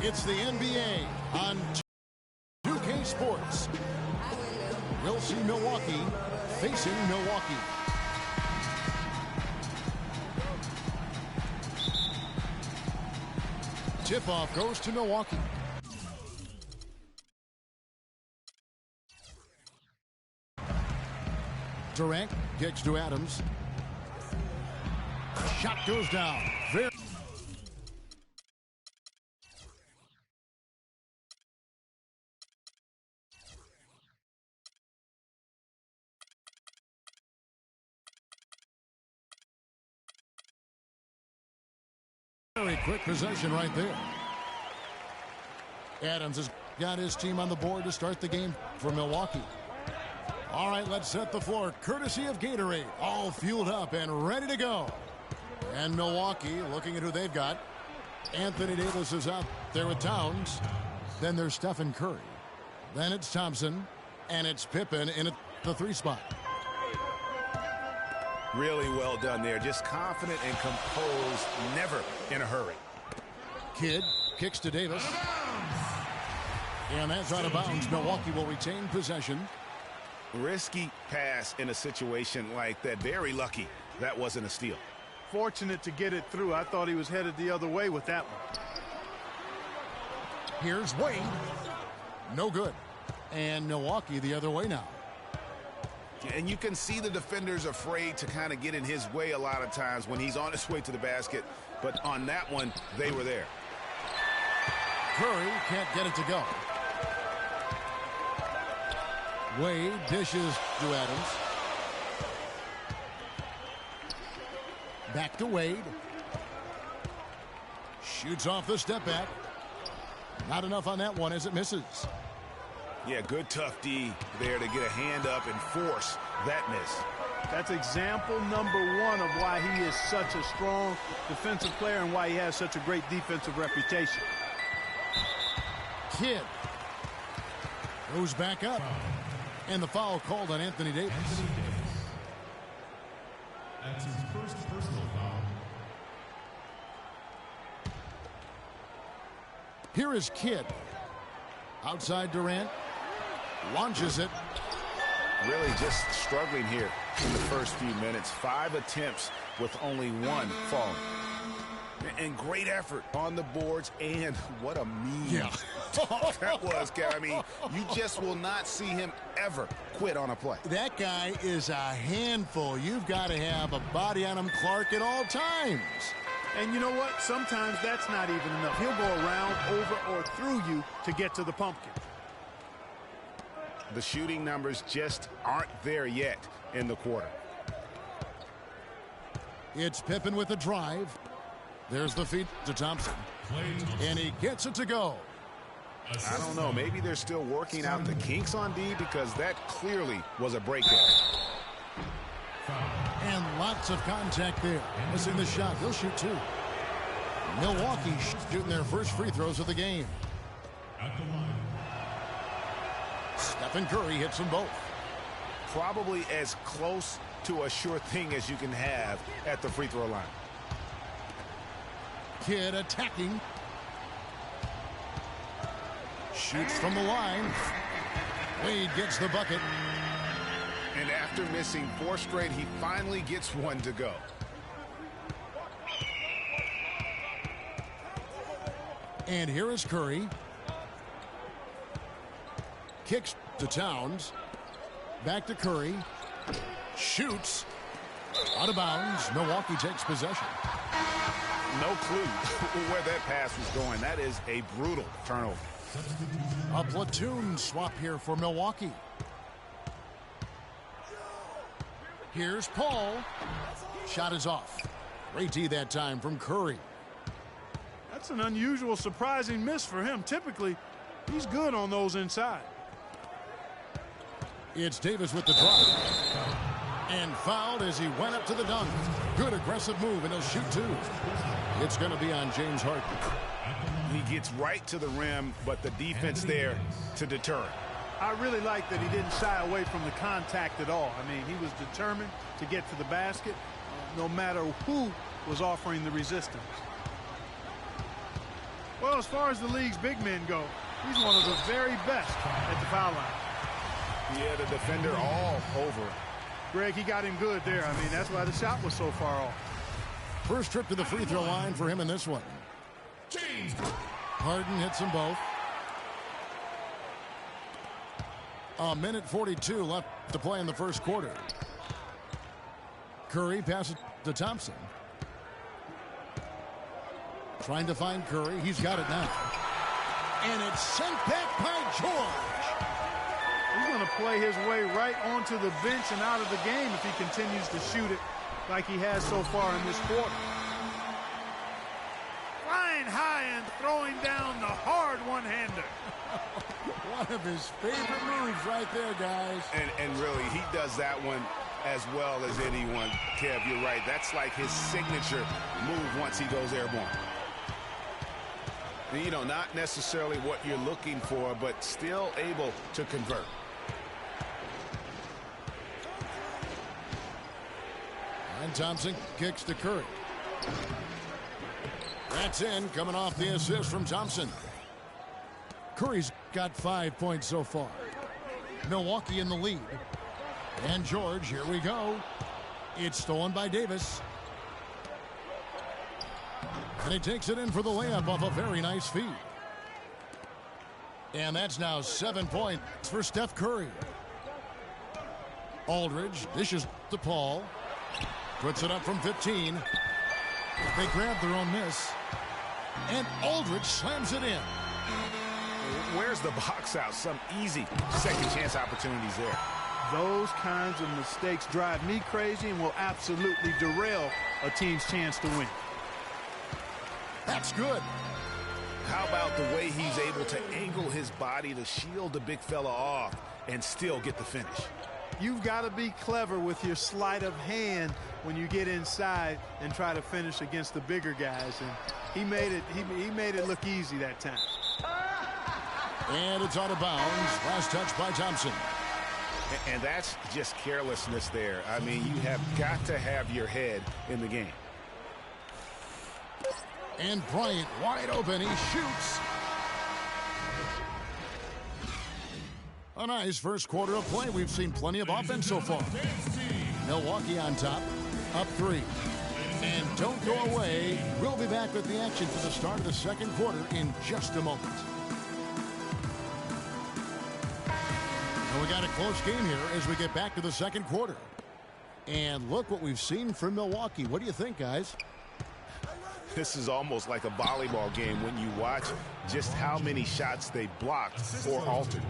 It's the NBA on 2K Sports. We'll see Milwaukee facing Milwaukee. Tip-off goes to Milwaukee. Durant kicks to Adams. Shot goes down. Very quick possession right there. Adams has got his team on the board to start the game for Milwaukee. All right, let's set the floor. Courtesy of Gatorade. All fueled up and ready to go. And Milwaukee looking at who they've got. Anthony Davis is out there with Towns. Then there's Stephen Curry. Then it's Thompson. And it's Pippen in the 3 spot. Really well done there. Just confident and composed. Never in a hurry. Kidd kicks to Davis. And that's out of bounds. Milwaukee will retain possession. Risky pass in a situation like that. Very lucky that wasn't a steal. Fortunate to get it through. I thought he was headed the other way with that one. Here's Wade. No good. And Milwaukee the other way now. And you can see the defenders afraid to kind of get in his way a lot of times when he's on his way to the basket. But on that one, they were there. Curry can't get it to go. Wade dishes to Adams. Back to Wade. Shoots off the step back. Not enough on that one as it misses. Yeah, good tough D there to get a hand up and force that miss. That's example number 1 of why he is such a strong defensive player and why he has such a great defensive reputation. Kidd goes back up. And the foul called on Anthony Davis. That's his first personal foul. Here is Kidd. Outside Durant. Launches it. Really just struggling here in the first few minutes. 5 attempts with only 1 falling. And great effort on the boards, and what a mean that was, Kev. I mean, you just will not see him ever quit on a play. That guy is a handful. You've got to have a body on him, Clark, at all times. And you know what? Sometimes that's not even enough. He'll go around, over, or through you to get to the pumpkin. The shooting numbers just aren't there yet in the quarter. It's Pippen with the drive. There's the feed to Thompson. And he gets it to go. I don't know. Maybe they're still working out the kinks on D because that clearly was a breakdown. And lots of contact there. Missing the shot. He'll shoot 2. Milwaukee shooting their first free throws of the game. Stephen Curry hits them both. Probably as close to a sure thing as you can have at the free throw line. Kidd attacking. Shoots from the line. Wade gets the bucket. And after missing 4 straight, he finally gets 1 to go. And here is Curry. Kicks to Towns. Back to Curry. Shoots. Out of bounds. Milwaukee takes possession. No clue where that pass was going. That is a brutal turnover. A platoon swap here for Milwaukee. Here's Paul. Shot is off. Great D that time from Curry. That's an unusual, surprising miss for him. Typically, he's good on those inside. It's Davis with the drive. And fouled as he went up to the dunk. Good aggressive move, and he'll shoot 2. It's going to be on James Harden. He gets right to the rim, but the defense there to deter it. I really like that he didn't shy away from the contact at all. I mean, he was determined to get to the basket no matter who was offering the resistance. Well, as far as the league's big men go, he's one of the very best at the foul line. Yeah, the defender all over him. Greg, he got him good there. I mean, that's why the shot was so far off. First trip to the free throw line for him in this one. Harden hits them both. A minute 42 left to play in the first quarter. Curry passes to Thompson. Trying to find Curry. He's got it now. And it's sent back by George. He's going to play his way right onto the bench and out of the game if he continues to shoot it like he has so far in this quarter. Flying high and throwing down the hard one-hander. One of his favorite moves right there, guys. And really, he does that one as well as anyone. Kev, you're right. That's like his signature move once he goes airborne. You know, not necessarily what you're looking for, but still able to convert. And Thompson kicks to Curry. That's in, coming off the assist from Thompson. Curry's got 5 points so far. Milwaukee in the lead. And George, here we go. It's stolen by Davis. And he takes it in for the layup off a very nice feed. And that's now 7 points for Steph Curry. Aldridge dishes to Paul. Puts it up from 15. They grab their own miss. And Aldridge slams it in. Where's the box out? Some easy second chance opportunities there. Those kinds of mistakes drive me crazy and will absolutely derail a team's chance to win. That's good. How about the way he's able to angle his body to shield the big fella off and still get the finish? You've got to be clever with your sleight of hand when you get inside and try to finish against the bigger guys. And he made it look easy that time. And it's out of bounds. Last touch by Thompson. And that's just carelessness there. I mean, you have got to have your head in the game. And Bryant wide open. He shoots. A nice first quarter of play. We've seen plenty of offense so far. Milwaukee on top, up 3. And don't go away. We'll be back with the action for the start of the second quarter in just a moment. And we got a close game here as we get back to the second quarter. And look what we've seen from Milwaukee. What do you think, guys? This is almost like a volleyball game when you watch just how many shots they blocked or altered.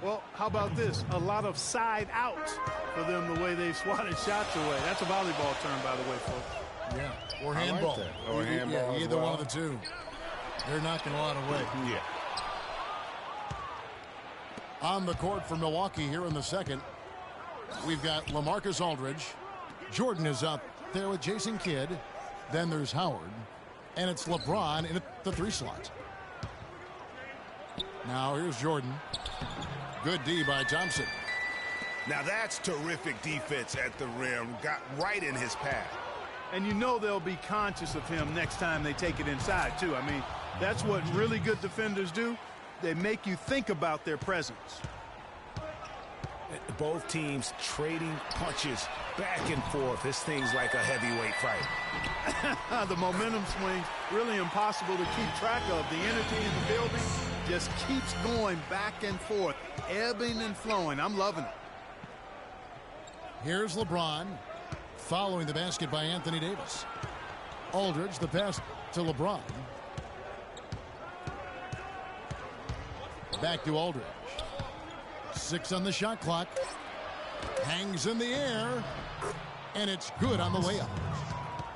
Well, how about this? A lot of side outs for them the way they swatted shots away. That's a volleyball term, by the way, folks. Yeah, or handball. Like or handball. Yeah, either one of the two. They're knocking a lot away. Yeah. On the court for Milwaukee here in the second, we've got LaMarcus Aldridge. Jordan is out there with Jason Kidd. Then there's Howard. And it's LeBron in the 3 slot. Now here's Jordan. Good D by Thompson. Now that's terrific defense at the rim. Got right in his path. And you know they'll be conscious of him next time they take it inside, too. I mean, that's what really good defenders do. They make you think about their presence. Both teams trading punches back and forth. This thing's like a heavyweight fight. The momentum swings really impossible to keep track of. The energy in the building just keeps going back and forth, ebbing and flowing. I'm loving it. Here's LeBron following the basket by Anthony Davis. Aldridge, the pass to LeBron. Back to Aldridge. 6 on the shot clock. Hangs in the air. And it's good on the layup.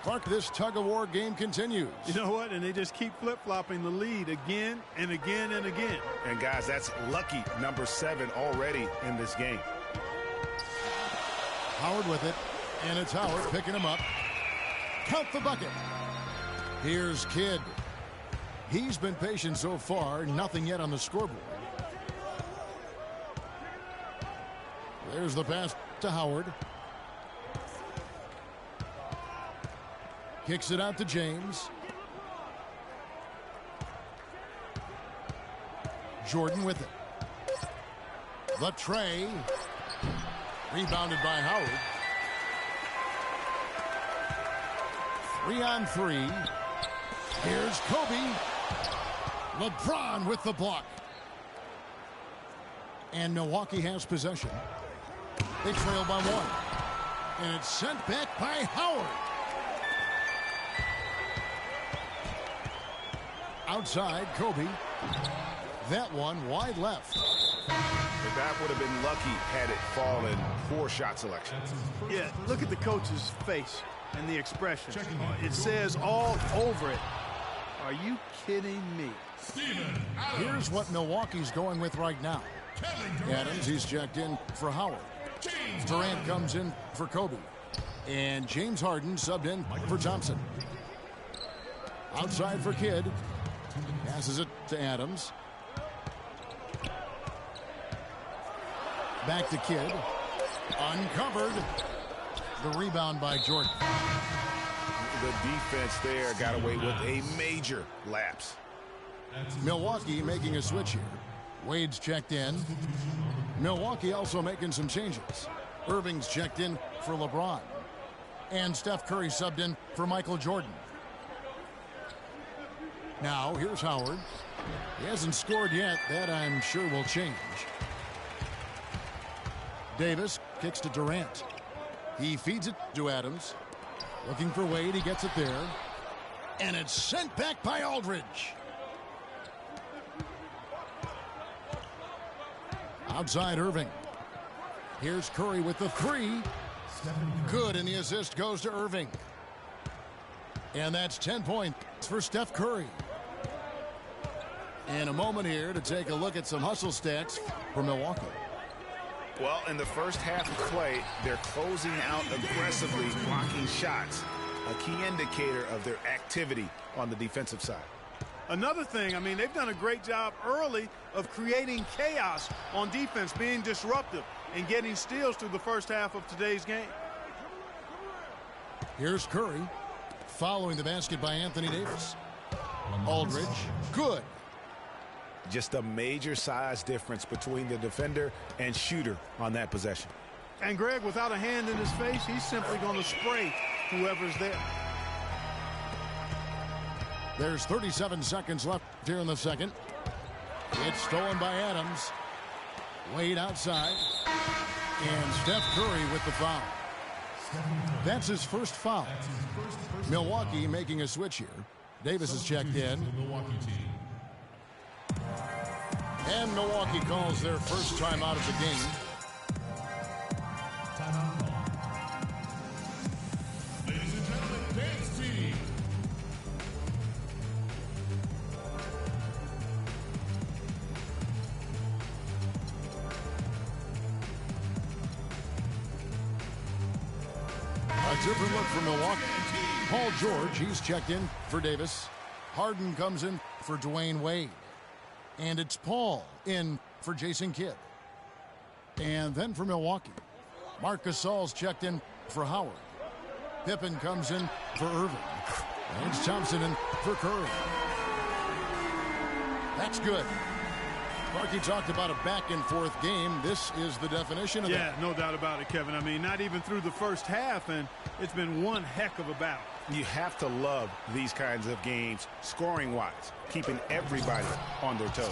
Clark, this tug-of-war game continues. You know what? And they just keep flip-flopping the lead again and again and again. And, guys, that's lucky number 7 already in this game. Howard with it. And it's Howard picking him up. Count the bucket. Here's Kidd. He's been patient so far. Nothing yet on the scoreboard. There's the pass to Howard. Kicks it out to James. Jordan with it. The tray. Rebounded by Howard. 3-on-3. Here's Kobe. LeBron with the block. And Milwaukee has possession. They trail by 1. And it's sent back by Howard. Outside, Kobe. That one wide left. That would have been lucky had it fallen. Poor shot selection. Yeah, look at the coach's face and the expression. It says all over it. Are you kidding me? Here's what Milwaukee's going with right now. Adams, he's checked in for Howard. Durant comes in for Kobe. And James Harden subbed in for Thompson. Outside for Kidd. Passes it to Adams. Back to Kidd. Uncovered. The rebound by Jordan. The defense there got away with a major lapse. Milwaukee making a switch here. Wade's checked in. Milwaukee also making some changes. Irving's checked in for LeBron. And Steph Curry subbed in for Michael Jordan. Now, here's Howard. He hasn't scored yet. That, I'm sure, will change. Davis kicks to Durant. He feeds it to Adams. Looking for Wade. He gets it there. And it's sent back by Aldridge. Outside Irving. Here's Curry with the three. Good, and the assist goes to Irving. And that's 10 points for Steph Curry. In a moment here to take a look at some hustle stats for Milwaukee. Well, in the first half of play, they're closing out aggressively, blocking shots. A key indicator of their activity on the defensive side. Another thing, I mean, they've done a great job early of creating chaos on defense, being disruptive and getting steals through the first half of today's game. Here's Curry following the basket by Anthony Davis. Aldridge, good. Just a major size difference between the defender and shooter on that possession. And Greg, without a hand in his face, he's simply going to spray whoever's there. There's 37 seconds left here in the second. It's stolen by Adams. Wade outside. And Steph Curry with the foul. That's his first foul. Milwaukee making a switch here. Davis is checked in. And Milwaukee calls their first time out of the game. Ladies and gentlemen, dance team. A different look for Milwaukee. Paul George, he's checked in for Davis. Harden comes in for Dwayne Wade. And it's Paul in for Jason Kidd. And then for Milwaukee, Marc Gasol's checked in for Howard. Pippen comes in for Irving. And it's Thompson in for Curry. That's good. Markey talked about a back-and-forth game. This is the definition of that. Yeah, no doubt about it, Kevin. I mean, not even through the first half, and it's been one heck of a battle. You have to love these kinds of games, scoring-wise, keeping everybody on their toes.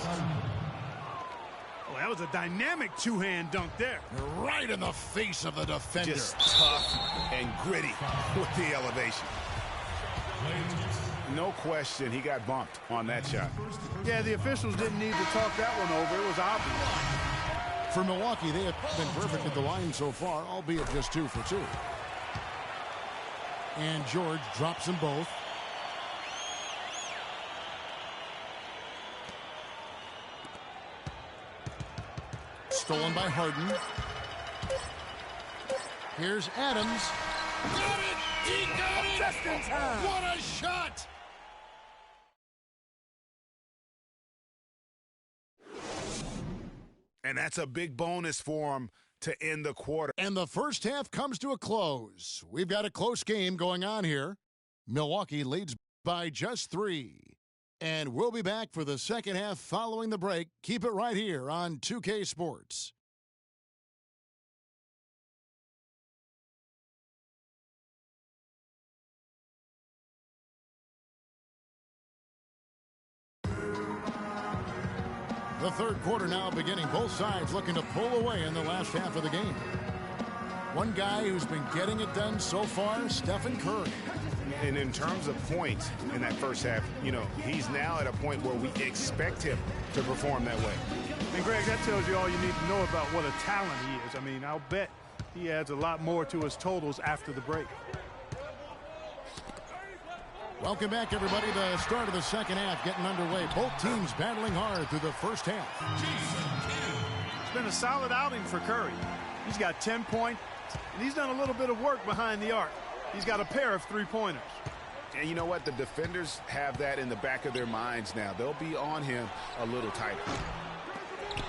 Well, that was a dynamic two-hand dunk there. Right in the face of the defender. Just tough and gritty with the elevation. No question, he got bumped on that shot. Yeah, the officials didn't need to talk that one over. It was obvious. For Milwaukee, they have been perfect at the line so far, albeit just 2 for 2. And George drops them both. Stolen by Harden. Here's Adams. Got it! He got it! Just in time. What a shot! And that's a big bonus for him to end the quarter. And the first half comes to a close. We've got a close game going on here. Milwaukee leads by just 3. And we'll be back for the second half following the break. Keep it right here on 2K Sports. The third quarter now beginning. Both sides looking to pull away in the last half of the game. One guy who's been getting it done so far, Stephen Curry. And in terms of points in that first half, he's now at a point where we expect him to perform that way. And, Greg, that tells you all you need to know about what a talent he is. I mean, I'll bet he adds a lot more to his totals after the break. Welcome back, everybody. The start of the second half getting underway. Both teams battling hard through the first half. It's been a solid outing for Curry. He's got 10 points, and he's done a little bit of work behind the arc. He's got a pair of three-pointers. And you know what? The defenders have that in the back of their minds now. They'll be on him a little tighter.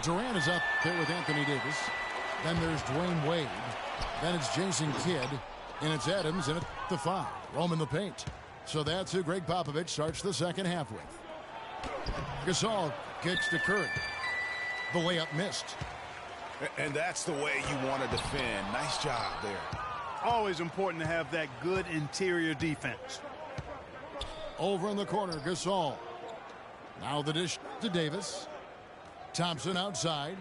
Durant is up there with Anthony Davis. Then there's Dwayne Wade. Then it's Jason Kidd. And it's Adams in at the 5. Roaming the paint. So that's who Greg Popovich starts the second half with. Gasol kicks to Curry. The layup missed. And that's the way you want to defend. Nice job there. Always important to have that good interior defense. Over in the corner, Gasol. Now the dish to Davis. Thompson outside.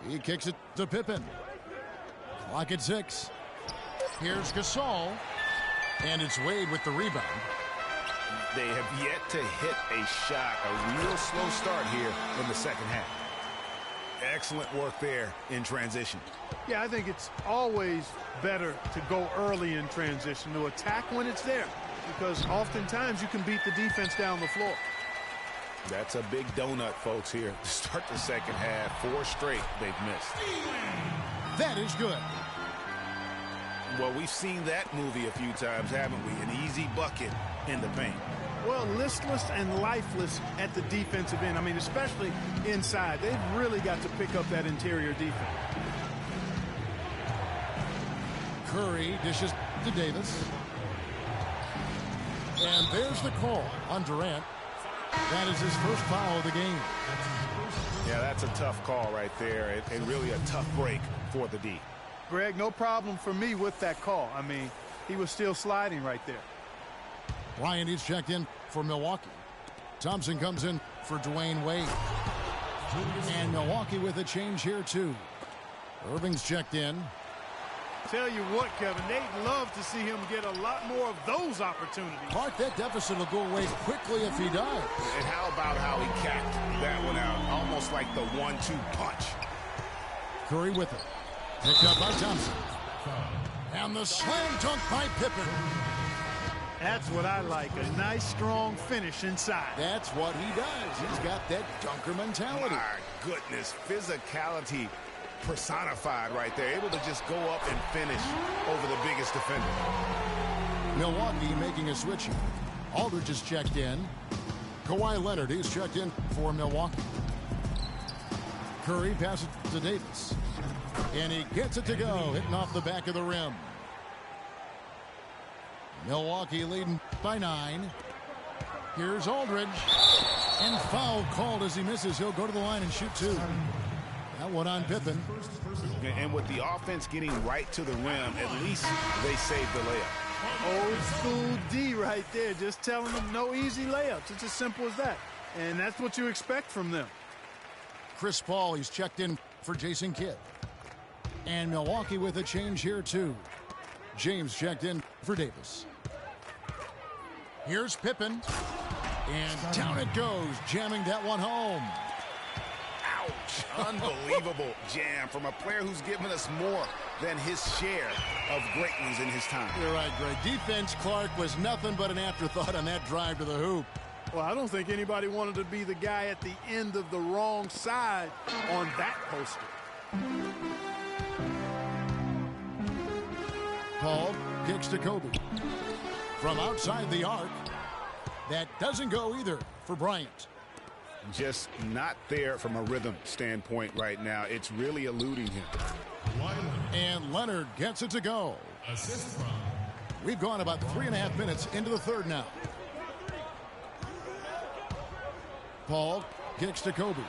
He kicks it to Pippen. Clock at 6. Here's Gasol. And it's Wade with the rebound. They have yet to hit a shot. A real slow start here in the second half. Excellent work there in transition. Yeah, I think it's always better to go early in transition, to attack when it's there, because oftentimes you can beat the defense down the floor. That's a big donut, folks, here to start the second half. 4 straight they've missed. That is good. Well, we've seen that movie a few times, haven't we? An easy bucket in the paint. Well, listless and lifeless at the defensive end. I mean, especially inside. They've really got to pick up that interior defense. Curry dishes to Davis. And there's the call on Durant. That is his first foul of the game. Yeah, that's a tough call right there, and really a tough break for the D. Greg, no problem for me with that call. I mean, he was still sliding right there. Ryan is checked in for Milwaukee. Thompson comes in for Dwayne Wade. And Milwaukee with a change here, too. Irving's checked in. Tell you what, Kevin, they'd love to see him get a lot more of those opportunities. Clark, that deficit will go away quickly if he does. And how about how he capped that one out? Almost like the 1-2 punch. Curry with it. Picked up by Thompson. And the slam dunk by Pippen. That's what I like, a nice, strong finish inside. That's what he does. He's got that dunker mentality. My goodness, physicality personified right there. Able to just go up and finish over the biggest defender. Milwaukee making a switch here. Aldridge is checked in. Kawhi Leonard is checked in for Milwaukee. Curry passes to Davis. And he gets it to go, hitting off the back of the rim. Milwaukee leading by 9. Here's Aldridge. And foul called as he misses. He'll go to the line and shoot 2. That one on Pippen. And with the offense getting right to the rim, at least they saved the layup. Old school D right there, just telling them no easy layups. It's as simple as that. And that's what you expect from them. Chris Paul, he's checked in for Jason Kidd. And Milwaukee with a change here, too. James checked in for Davis. Here's Pippen. And down it goes, jamming that one home. Ouch. Unbelievable jam from a player who's given us more than his share of great ones in his time. You're right, Greg. Defense, Clark, was nothing but an afterthought on that drive to the hoop. Well, I don't think anybody wanted to be the guy at the end of the wrong side on that poster. Paul kicks to Kobe. From outside the arc. That doesn't go either for Bryant. Just not there from a rhythm standpoint right now. It's really eluding him. And Leonard gets it to go. Assist from We've gone about 3.5 minutes into the third now. Paul kicks to Kobe.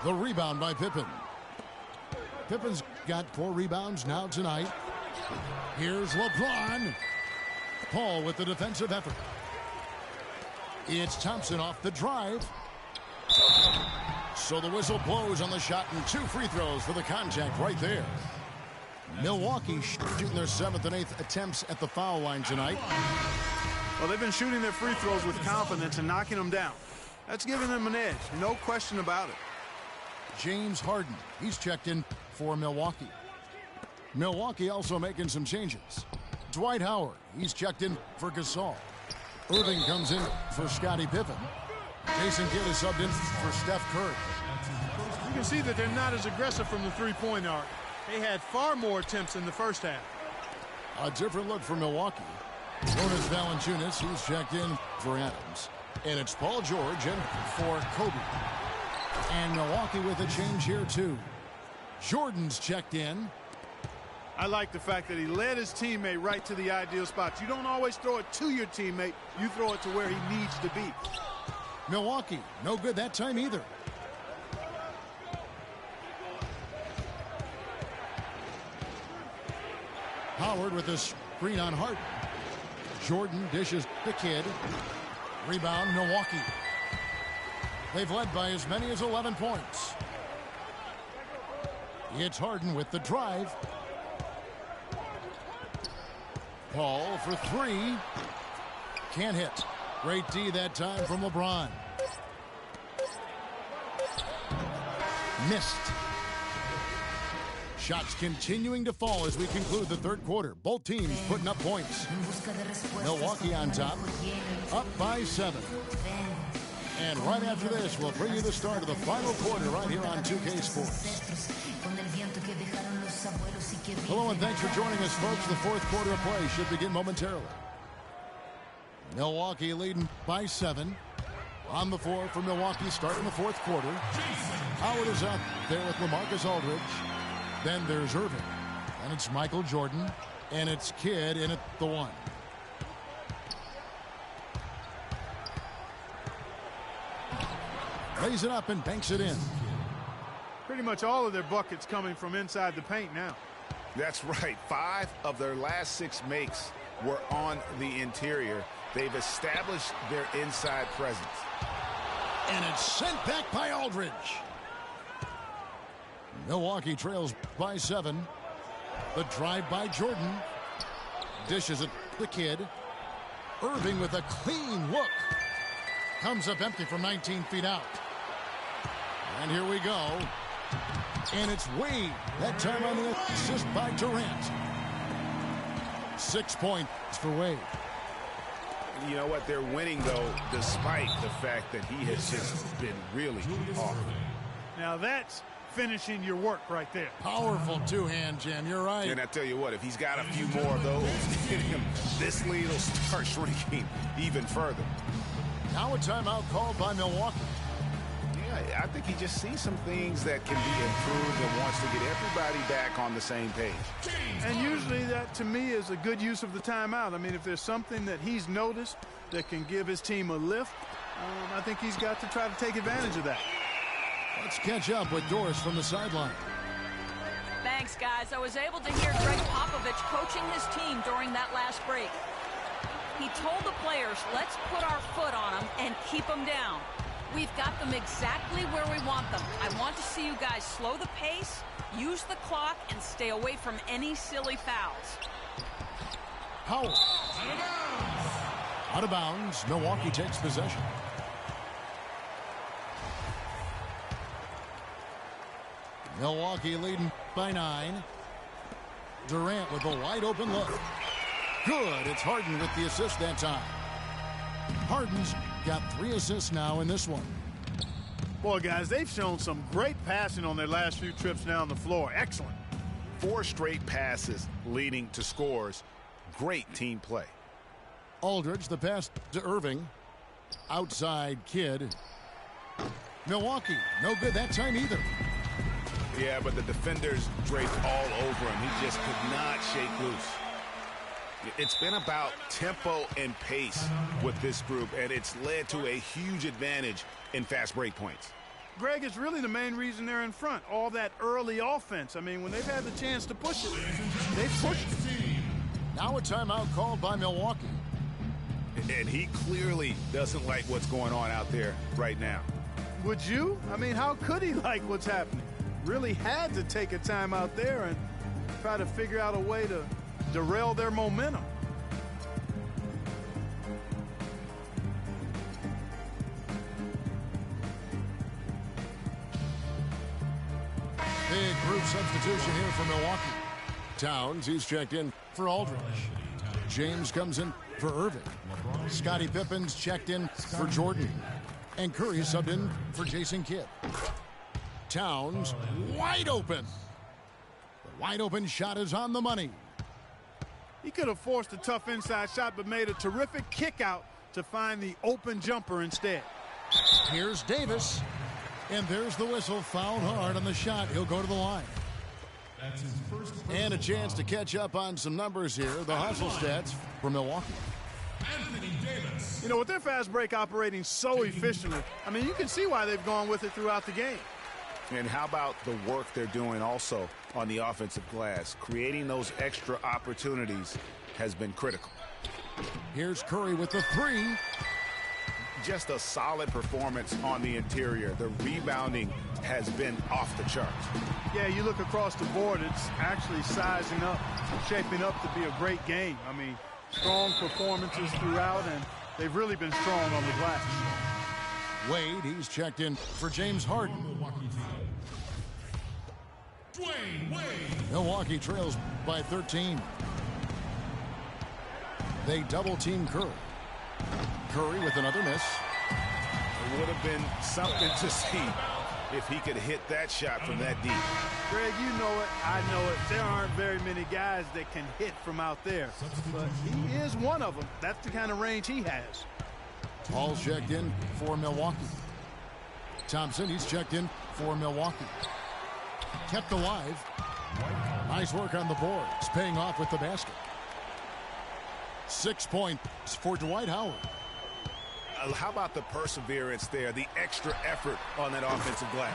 The rebound by Pippen. Pippen's got 4 rebounds now tonight. Here's LeBron. Paul with the defensive effort. It's Thompson off the drive. So the whistle blows on the shot and 2 free throws for the contact right there. Milwaukee shooting their 7th and 8th attempts at the foul line tonight. Well, they've been shooting their free throws with confidence and knocking them down. That's giving them an edge, no question about it. James Harden, he's checked in for Milwaukee. Milwaukee also making some changes. Dwight Howard, he's checked in for Gasol. Irving comes in for Scottie Pippen. Jason Kidd is subbed in for Steph Curry. You can see that they're not as aggressive from the three-point arc. They had far more attempts in the first half. A different look for Milwaukee. Jonas Valanciunas, he's checked in for Adams. And it's Paul George in for Kobe. And Milwaukee with a change here, too. Jordan's checked in. I like the fact that he led his teammate right to the ideal spot. You don't always throw it to your teammate. You throw it to where he needs to be. Milwaukee, no good that time either. Howard with a screen on Harden. Jordan dishes the Kid. Rebound, Milwaukee. They've led by as many as 11 points. It's Harden with the drive. Paul for 3. Can't hit. Great D that time from LeBron. Missed. Shots continuing to fall as we conclude the third quarter. Both teams putting up points. Milwaukee on top, up by 7. And right after this, we'll bring you the start of the final quarter right here on 2K Sports. Hello and thanks for joining us, folks. The fourth quarter of play should begin momentarily. Milwaukee leading by 7. On the floor for Milwaukee starting the fourth quarter. Howard is out there with LaMarcus Aldridge. Then there's Irving. And it's Michael Jordan. And it's Kidd in at the 1. Lays it up and banks it in. Pretty much all of their buckets coming from inside the paint now. That's right. 5 of their last 6 makes were on the interior. They've established their inside presence. And it's sent back by Aldridge. Milwaukee trails by 7. The drive by Jordan. Dishes it the Kid. Irving with a clean look. Comes up empty from 19 feet out. And here we go. And it's Wade. That time on the assist by Durant. 6 points for Wade. You know what? They're winning, though, despite the fact that he has just been really off. Now that's finishing your work right there. Powerful two-hand jam. You're right. And I tell you what, if he's got a few more of those in him, this lead will start shrinking even further. Now a timeout called by Milwaukee. Yeah, I think he just sees some things that can be improved and wants to get everybody back on the same page. And usually that, to me, is a good use of the timeout. I mean, if there's something that he's noticed that can give his team a lift, I think he's got to try to take advantage of that. Let's catch up with Doris from the sideline. Thanks, guys. I was able to hear Greg Popovich coaching his team during that last break. He told the players, let's put our foot on them and keep them down. We've got them exactly where we want them. I want to see you guys slow the pace, use the clock, and stay away from any silly fouls. Howard. Out of bounds. Milwaukee takes possession. Milwaukee leading by 9. Durant with a wide open look. Good. It's Harden with the assist that time. Harden's got 3 assists now in this one. Boy, guys, they've shown some great passing on their last few trips down the floor. Excellent. 4 straight passes leading to scores. Great team play. Aldridge, the pass to Irving. Outside Kid. Milwaukee, no good that time either. Yeah, but the defenders draped all over him. He just could not shake loose. It's been about tempo and pace with this group, and it's led to a huge advantage in fast break points. Greg, it's really the main reason they're in front. All that early offense. I mean, when they've had the chance to push it, they've pushed it. Now a timeout called by Milwaukee. And he clearly doesn't like what's going on out there right now. Would you? I mean, how could he like what's happening? Really had to take a time out there and try to figure out a way to derail their momentum. Big group substitution here for Milwaukee. Towns, he's checked in for Aldridge. James comes in for Irving. Scottie Pippen's checked in for Jordan. And Curry subbed in for Jason Kidd. Towns wide open. The wide open shot is on the money. He could have forced a tough inside shot but made a terrific kick out to find the open jumper instead. Here's Davis. And there's the whistle. Fouled hard on the shot. He'll go to the line. That's his first And a chance to catch up on some numbers here. The hustle stats for Milwaukee. Anthony Davis. You know, with their fast break operating so efficiently, I mean, you can see why they've gone with it throughout the game. And how about the work they're doing also on the offensive glass? Creating those extra opportunities has been critical. Here's Curry with the three. Just a solid performance on the interior. The rebounding has been off the charts. Yeah, you look across the board, it's actually sizing up, shaping up to be a great game. I mean, strong performances throughout, and they've really been strong on the glass. Wade, he's checked in for James Harden. Dwayne Wade. Milwaukee trails by 13. They double-team Curry. Curry with another miss. It would have been something to see if he could hit that shot from that deep. Greg, you know it, I know it. There aren't very many guys that can hit from out there, but he is one of them. That's the kind of range he has. Paul's checked in for Milwaukee. Thompson, he's checked in for Milwaukee. Kept alive. Nice work on the boards, paying off with the basket. 6 points for Dwight Howard. How about the perseverance there, the extra effort on that offensive glass?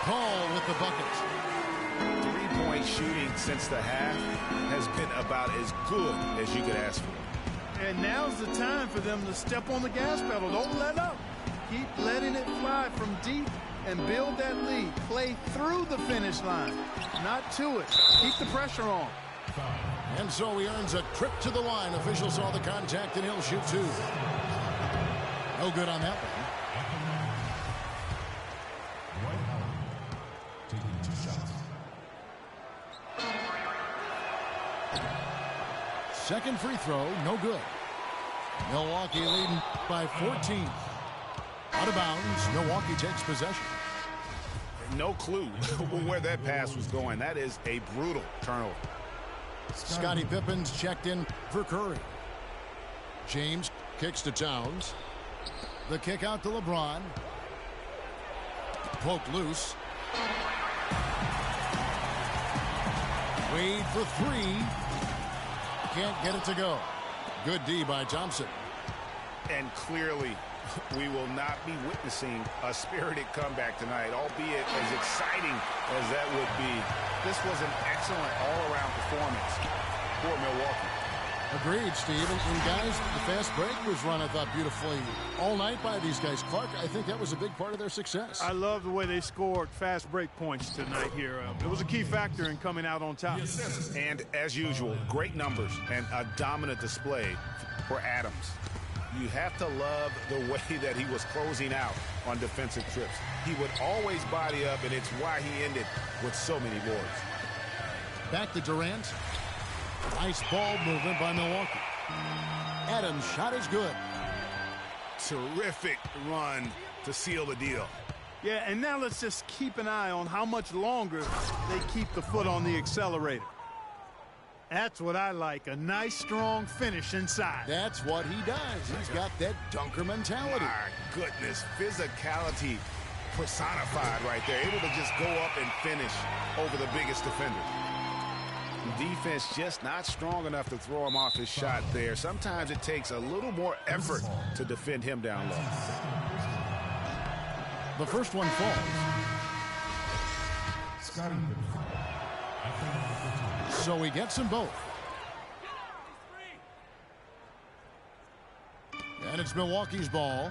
Paul with the bucket. Three-point shooting since the half has been about as good as you could ask for. And now's the time for them to step on the gas pedal. Don't let up. Keep letting it fly from deep and build that lead. Play through the finish line, not to it. Keep the pressure on. And so he earns a trip to the line. Official saw the contact and he'll shoot two. No good on that one. Dwight Howard taking 2 shots. Second free throw, no good. Milwaukee leading by 14. Out of bounds, Milwaukee takes possession. No clue where that pass was going. That is a brutal turnover. Scottie Pippen's checked in for Curry. James kicks to Towns. The kick out to LeBron. Poked loose. Wade for three. Can't get it to go. Good D by Thompson. And clearly, we will not be witnessing a spirited comeback tonight, albeit as exciting as that would be. This was an excellent all-around performance for Milwaukee. Agreed, Steve. And guys, the fast break was run, I thought, beautifully all night by these guys. Clark, I think that was a big part of their success. I love the way they scored fast break points tonight here. It was a key factor in coming out on top. And as usual, great numbers and a dominant display for Adams. You have to love the way that he was closing out on defensive trips. He would always body up, and it's why he ended with so many boards. Back to Durant. Nice ball movement by Milwaukee. Adams' shot is good. Terrific run to seal the deal. Yeah, and now let's just keep an eye on how much longer they keep the foot on the accelerator. That's what I like, a nice, strong finish inside. That's what he does. He's got that dunker mentality. My goodness, physicality personified right there. Able to just go up and finish over the biggest defender. Defense just not strong enough to throw him off his shot there. Sometimes it takes a little more effort to defend him down low. The first one falls. So he gets them both. And it's Milwaukee's ball.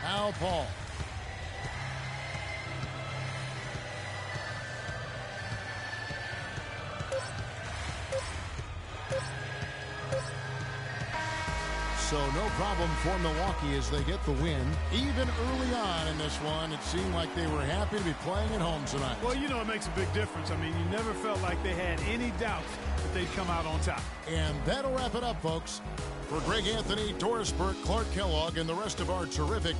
Now Paul. So no problem for Milwaukee as they get the win. Even early on in this one, it seemed like they were happy to be playing at home tonight. Well, you know, it makes a big difference. I mean, you never felt like they had any doubts that they'd come out on top. And that'll wrap it up, folks. For Greg Anthony, Doris Burke, Clark Kellogg, and the rest of our terrific